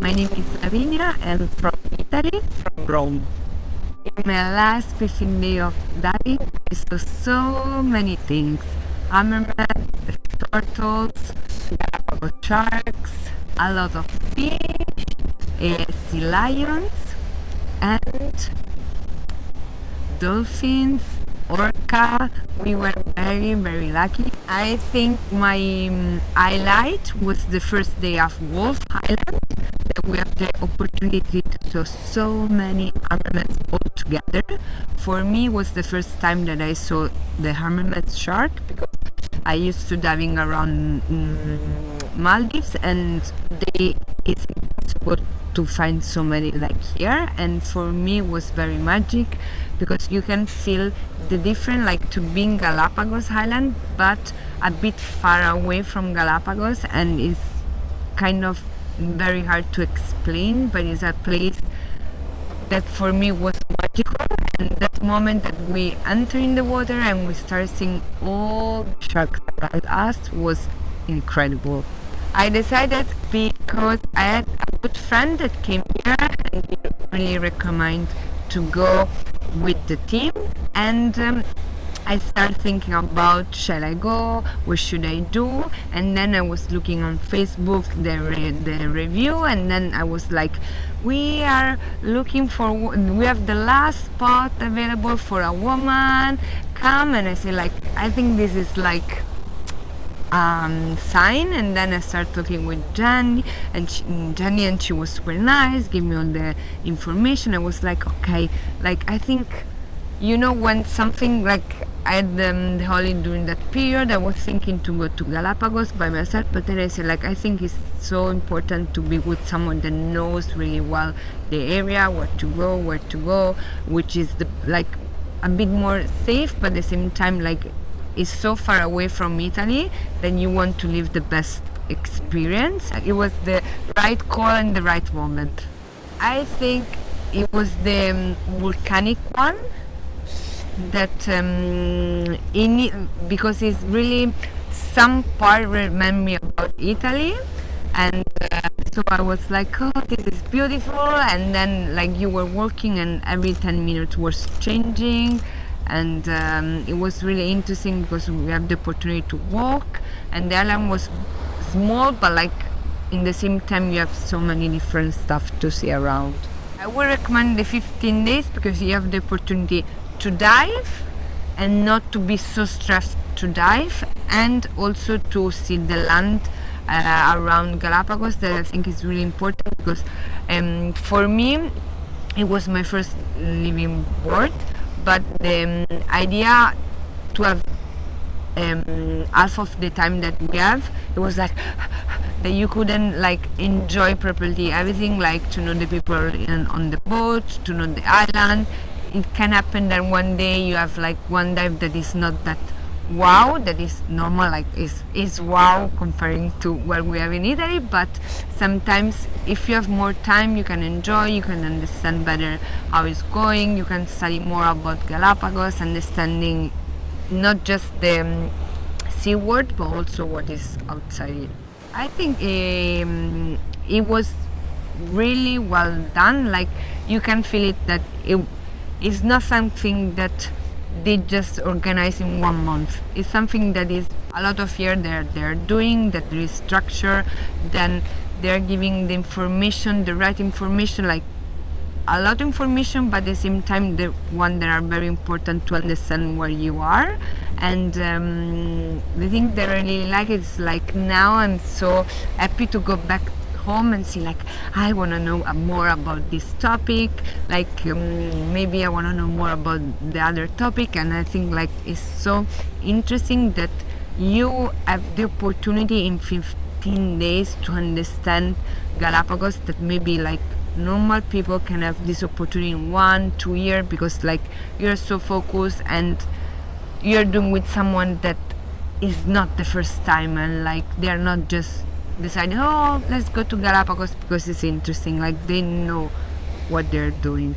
My name is Avenira and from Italy, from Rome. In my last 15 days of diving, I saw so many things. Hammerhead, turtles, Galapagos sharks, a lot of fish, sea lions, and dolphins, orca. We were very, very lucky. I think my highlight was the first day of Wolf Island. That we have the opportunity to see so many hammerheads all together. For me, it was the first time that I saw the hammerhead shark, because I used to diving around Maldives, and it's impossible to find so many like here. And for me, it was very magic, because you can feel the difference, like to being Galapagos Island, but a bit far away from Galapagos, and it's kind of very hard to explain, but it's a place that for me was magical. And that moment that we enter in the water and we start seeing all the sharks around us was incredible. I decided because I had a good friend that came here and he really recommend to go with the team, and I started thinking about, shall I go, what should I do? And then I was looking on Facebook the review, and then I was like, we have the last spot available for a woman, come. And I say, like, I think this is like sign. And then I started talking with Jenny, and she was super nice, gave me all the information. I was like, okay, like, I think, when something like, I had the holiday during that period, I was thinking to go to Galapagos by myself, but then I said, like, I think it's so important to be with someone that knows really well the area, where to go, which is like a bit more safe, but at the same time, like, it's so far away from Italy that you want to live the best experience. It was the right call and the right moment. I think it was the volcanic one that because it's really, some part remind me about Italy, and so I was like, oh, this is beautiful. And then, like, you were walking and every 10 minutes was changing, and it was really interesting because we have the opportunity to walk, and the island was small, but like in the same time you have so many different stuff to see around. I would recommend the 15 days because you have the opportunity to dive and not to be so stressed to dive, and also to see the land around Galapagos, that I think is really important, because for me it was my first living board, but the idea to have half of the time that we have, it was like that you couldn't like enjoy properly everything, like to know the people on the boat, to know the island. It can happen that one day you have like one dive that is not that wow, that is normal, like is wow comparing to what we have in Italy, but sometimes if you have more time you can enjoy, you can understand better how it's going, you can study more about Galapagos, understanding not just the sea world but also what is outside it. I think it was really well done, like you can feel it that it's not something that they just organize in 1 month. It's something that is a lot of years they're doing, that there is structure, then they're giving the information, the right information, like a lot of information, but at the same time the one that are very important to understand where you are. And the thing that I really like is, like, now I'm so happy to go back home and see, like, I want to know more about this topic, like maybe I want to know more about the other topic. And I think like it's so interesting that you have the opportunity in 15 days to understand Galapagos, that maybe like normal people can have this opportunity in 1-2 years, because like you're so focused and you're doing with someone that is not the first time, and like they're not just deciding, oh, let's go to Galapagos because it's interesting. Like they know what they're doing.